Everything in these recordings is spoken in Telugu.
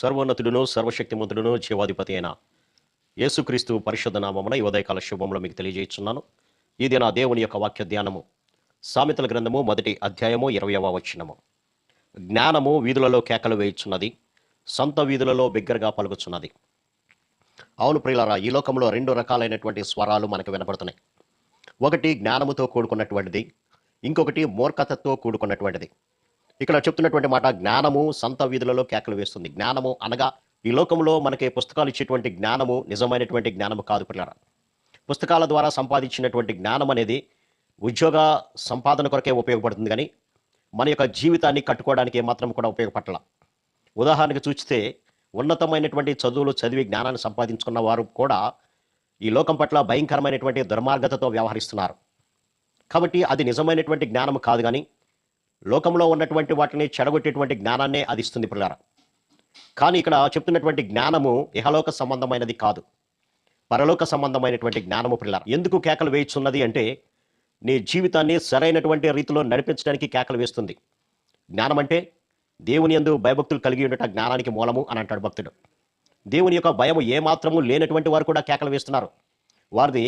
సర్వోన్నతుడును సర్వశక్తిమంతుడును జీవాధిపతి అయిన యేసుక్రీస్తు పరిశుద్ధ నామమున ఈ ఉదయకాల శుభంలో మీకు తెలియజేస్తున్నాను. ఇది నా దేవుని యొక్క వాక్య ధ్యానము. సామెతల గ్రంథము 1వ అధ్యాయము 20వ వచనము. జ్ఞానము వీధులలో కేకలు వేయుచున్నది, సొంత వీధులలో బిగ్గరగా పలుకుచున్నది. అవును ప్రియులారా, ఈ లోకంలో 2 రకాలైనటువంటి స్వరాలు మనకు వినపడుతున్నాయి. ఒకటి జ్ఞానముతో కూడుకున్నటువంటిది, ఇంకొకటి మూర్ఖతతో కూడుకున్నటువంటిది. ఇక్కడ చెప్తున్నటువంటి మాట, జ్ఞానము సంత వీధులలో కేకలు వేస్తుంది. జ్ఞానము అనగా ఈ లోకంలో మనకి పుస్తకాలు ఇచ్చేటువంటి జ్ఞానము నిజమైనటువంటి జ్ఞానము కాదు పిల్లరా. పుస్తకాల ద్వారా సంపాదించినటువంటి జ్ఞానం అనేది ఉద్యోగ సంపాదన కొరకే ఉపయోగపడుతుంది, కానీ మన యొక్క జీవితాన్ని కట్టుకోవడానికి ఏమాత్రం కూడా ఉపయోగపడాల. ఉదాహరణకు చూస్తే ఉన్నతమైనటువంటి చదువులు చదివి జ్ఞానాన్ని సంపాదించుకున్న వారు కూడా ఈ లోకం పట్ల భయంకరమైనటువంటి దుర్మార్గతతో వ్యవహరిస్తున్నారు. కాబట్టి అది నిజమైనటువంటి జ్ఞానం కాదు, కానీ లోకంలో ఉన్నటువంటి వాటిని చెడగొట్టేటువంటి జ్ఞానాన్నే అది ఇస్తుంది పిల్లరా. కానీ ఇక్కడ చెప్తున్నటువంటి జ్ఞానము ఇహలోక సంబంధమైనది కాదు, పరలోక సంబంధమైనటువంటి జ్ఞానము పిల్లరా. ఎందుకు కేకలు వేయుచున్నది అంటే, నీ జీవితాన్ని సరైనటువంటి రీతిలో నడిపించడానికి కేకలు వేస్తుంది. జ్ఞానం అంటే దేవుని యందు భయభక్తులు కలిగి ఉండట జ్ఞానానికి మూలము అని అంటాడు భక్తుడు. దేవుని యొక్క భయం ఏమాత్రము లేనటువంటి వారు కూడా కేకలు వేస్తున్నారు. వారిది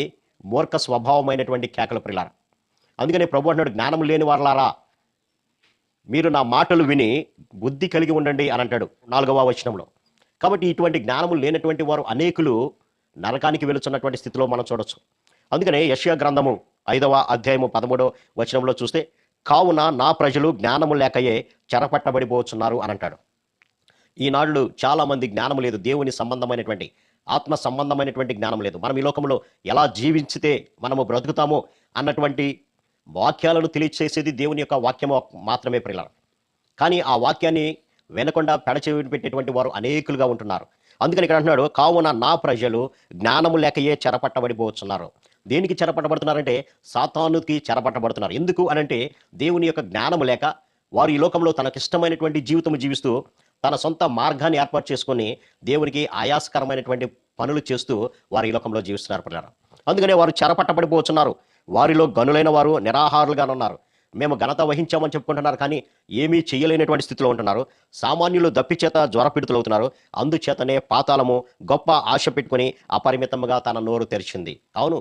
మూర్ఖ స్వభావమైనటువంటి కేకలు పిల్లరా. అందుకనే ప్రభు అంటున్నాడు, జ్ఞానం లేని వారలారా, మీరు నా మాటలు విని బుద్ధి కలిగి ఉండండి అని అంటాడు 4వ వచనంలో. కాబట్టి ఇటువంటి జ్ఞానము లేనటువంటి వారు అనేకులు నరకానికి వెళుతున్నటువంటి స్థితిలో మనం చూడొచ్చు. అందుకనే యెషయా గ్రంథము 5వ అధ్యాయము 13వ వచనంలో చూస్తే, కావున నా ప్రజలు జ్ఞానము లేకయే చెరపట్టబడిపోతున్నారు అని అంటాడు. ఈనాడు చాలామంది జ్ఞానం లేదు, దేవుని సంబంధమైనటువంటి ఆత్మ సంబంధమైనటువంటి జ్ఞానం లేదు. మనం ఈ లోకంలో ఎలా జీవించితే మనము బ్రతుకుతామో అన్నటువంటి వాక్యాలను తెలియచేసేది దేవుని యొక్క వాక్యము మాత్రమే ప్రియులారా. కానీ ఆ వాక్యాన్ని వినకుండా పెడచెవి పెట్టేటువంటి వారు అనేకులుగా ఉంటున్నారు. అందుకని ఇక్కడ అంటున్నాడు, కావున నా ప్రజలు జ్ఞానము లేకయే చెరపట్టబడిపోతున్నారు. దేనికి చెరపట్టబడుతున్నారంటే సాతానుకి చెరపట్టబడుతున్నారు. ఎందుకు అనంటే, దేవుని యొక్క జ్ఞానము లేక వారు ఈ లోకంలో తనకిష్టమైనటువంటి జీవితం జీవిస్తూ తన సొంత మార్గాన్ని ఏర్పాటు చేసుకొని దేవునికి ఆయాసకరమైనటువంటి పనులు చేస్తూ వారు ఈ లోకంలో జీవిస్తున్నారు పిల్లరా. అందుకనే వారు చెరపట్టబడిపోతున్నారు. వారిలో గనులైన వారు నిరాహారులుగా ఉన్నారు. మేము ఘనత వహించామని చెప్పుకుంటున్నారు, కానీ ఏమీ చేయలేనటువంటి స్థితిలో ఉంటున్నారు. సామాన్యులు దప్పిచేత జ్వరపీడితులవుతున్నారు. అందుచేతనే పాతాళము గొప్ప ఆశ పెట్టుకుని అపరిమితంగా తన నోరు తెరిచింది. అవును,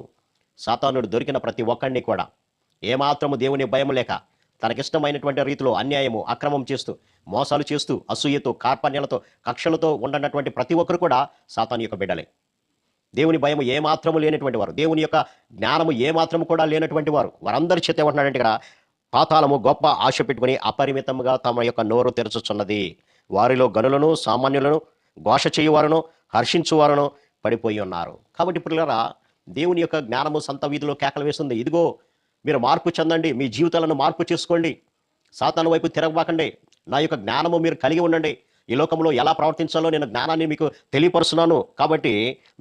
సాతానుడు దొరికిన ప్రతి ఒక్కడిని కూడా ఏమాత్రము దేవుని భయం లేక తనకిష్టమైనటువంటి రీతిలో అన్యాయము అక్రమం చేస్తూ మోసాలు చేస్తూ అసూయతో కార్పణ్యాలతో కక్షలతో ఉండనటువంటి ప్రతి ఒక్కరు కూడా సాతాను యొక్క బిడ్డలే. దేవుని భయం ఏమాత్రము లేనటువంటి వారు, దేవుని యొక్క జ్ఞానము ఏమాత్రము కూడా లేనటువంటి వారు, వారందరి చేత ఏమంటున్నాడంటే ఇక్కడ, పాతాళము గొప్ప ఆశ పెట్టుకుని అపరిమితంగా తమ యొక్క నోరు తెరచుచున్నది. వారిలో గనులను సామాన్యులను ఘోష చేయువారును హర్షించువారును పడిపోయి ఉన్నారు. కాబట్టి పిల్లరా, దేవుని యొక్క జ్ఞానము సంత వీధిలో కేకలు వేస్తుంది. ఇదిగో మీరు మార్పు చెందండి, మీ జీవితాలను మార్పు చేసుకోండి, సాతాను వైపు తిరగబాకండి, నా యొక్క జ్ఞానము మీరు కలిగి ఉండండి, ఈ లోకంలో ఎలా ప్రవర్తించాలో నేను జ్ఞానాన్ని మీకు తెలియపరుస్తున్నాను, కాబట్టి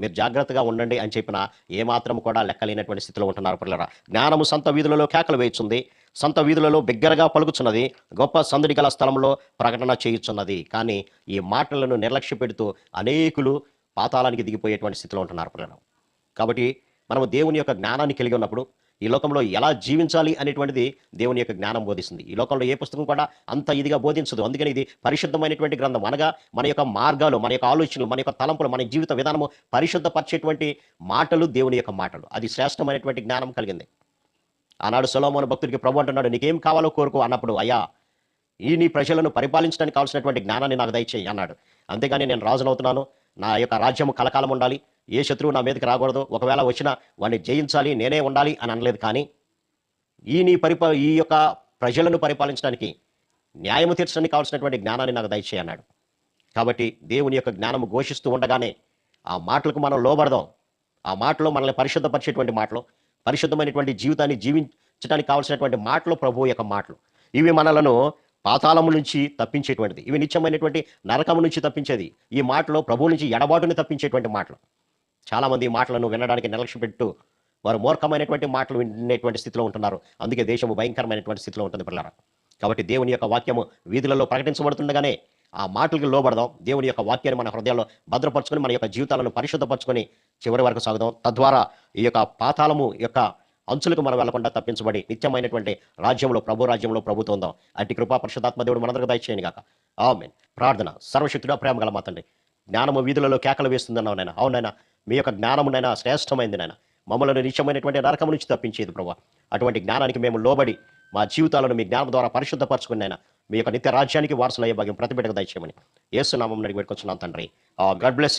మీరు జాగ్రత్తగా ఉండండి అని చెప్పిన ఏమాత్రం కూడా లెక్కలేనటువంటి స్థితిలో ఉంటున్నారు పిల్లరా. జ్ఞానము సంత వీధులలో కేకలు వేయుచుంది, సంత వీధులలో బిగ్గరగా పలుకుచున్నది, గొప్ప సందడి గల స్థలంలో ప్రకటన చేయుచున్నది. కానీ ఈ మాటలను నిర్లక్ష్య పెడుతూ అనేకులు పాతాళానికి దిగిపోయేటువంటి స్థితిలో ఉంటున్నారు పిల్లలు. కాబట్టి మనము దేవుని యొక్క జ్ఞానాన్ని కలిగి ఉన్నప్పుడు ఈ లోకంలో ఎలా జీవించాలి అనేటువంటిది దేవుని యొక్క జ్ఞానం బోధిస్తుంది. ఈ లోకంలో ఏ పుస్తకం కూడా అంత ఇదిగా బోధించదు. అందుకని ఇది పరిశుద్ధమైనటువంటి గ్రంథం. అనగా మన యొక్క మార్గాలు, మన యొక్క ఆలోచనలు, మన యొక్క తలంపులు, మన జీవిత విధానము పరిశుద్ధపరిచేటువంటి మాటలు దేవుని యొక్క మాటలు. అది శ్రేష్టమైనటువంటి జ్ఞానం కలిగింది. ఆనాడు సొలొమోను భక్తుడికి ప్రభు అంటున్నాడు, నీకేం కావాలో కోరుకో అన్నప్పుడు, అయ్యా ఈ నీ ప్రజలను పరిపాలించడానికి కావాల్సినటువంటి జ్ఞానాన్ని నాకు దయచేయి అన్నాడు. అంతేగాని నేను రాజునవుతున్నాను, నా యొక్క రాజ్యము కలకాలం ఉండాలి, ఏ శత్రువు నా మీదకి రాకూడదు, ఒకవేళ వచ్చినా వాడిని జయించాలి, నేనే ఉండాలి అని అనలేదు. కానీ ఈ యొక్క ప్రజలను పరిపాలించడానికి, న్యాయము తీర్చడానికి కావాల్సినటువంటి జ్ఞానాన్ని నాకు దయచేయి అన్నాడు. కాబట్టి దేవుని యొక్క జ్ఞానము ఘోషిస్తూ ఉండగానే ఆ మాటలకు మనం లోబడదాం. ఆ మాటలో మనల్ని పరిశుద్ధపరిచేటువంటి మాటలు, పరిశుద్ధమైనటువంటి జీవితాన్ని జీవించడానికి కావాల్సినటువంటి మాటలు ప్రభువు యొక్క మాటలు. ఇవి మనలను పాతాళము నుంచి తప్పించేటువంటిది, ఇవి నిత్యమైనటువంటి నరకము నుంచి తప్పించేది. ఈ మాటలో ప్రభువు నుంచి ఎడబాటుని తప్పించేటువంటి మాటలు. చాలామంది ఈ మాటలను వినడానికి నిర్లక్ష్య పెట్టు వారు మూర్ఖమైనటువంటి మాటలు వినేటువంటి స్థితిలో ఉంటున్నారు. అందుకే దేశము భయంకరమైనటువంటి స్థితిలో ఉంటుంది పిల్లరా. కాబట్టి దేవుని యొక్క వాక్యము వీధులలో ప్రకటించబడుతుండగానే ఆ మాటలకు లోబడదాం. దేవుని యొక్క వాక్యాన్ని మన హృదయాల్లో భద్రపరచుకొని మన యొక్క జీవితాలను పరిశుద్ధపరచుకొని చివరి వరకు సాగుదాం. తద్వారా ఈ యొక్క పాతాళము యొక్క అంచులకు మనం వెళ్లకుండా తప్పించబడి నిత్యమైనటువంటి రాజ్యంలో, ప్రభు రాజ్యంలో ప్రభుత్వం ఉందాం. అట్టి కృపా పరిశుద్ధాత్మ దేవుడు మనందరికీ దయచేయను గాక. ఆమేన్. ప్రార్థన. సర్వశక్తుడా, ప్రేమ గల మా తండ్రి, జ్ఞానము వీధులలో కేకలు వేస్తుందన్నావు నాయన. అవునైనా, మీ యొక్క జ్ఞానమునైనా శ్రేష్టమైంది నాయన. మమ్మల్ని నిత్యమైనటువంటి నరకము నుంచి తప్పించేది ప్రభా. అటువంటి జ్ఞానానికి మేము లోబడి మా జీవితాలను మీ జ్ఞానం ద్వారా పరిశుద్ధపరచుకుని నాయన, మీ యొక్క నిత్య రాజ్యానికి వారసులయ్యే భాగ్యం ప్రతి బిడ్డకు దయచేయమని యేసు నామమున అడిగి పెట్టుకొచ్చున్నాం తండ్రి. God bless you.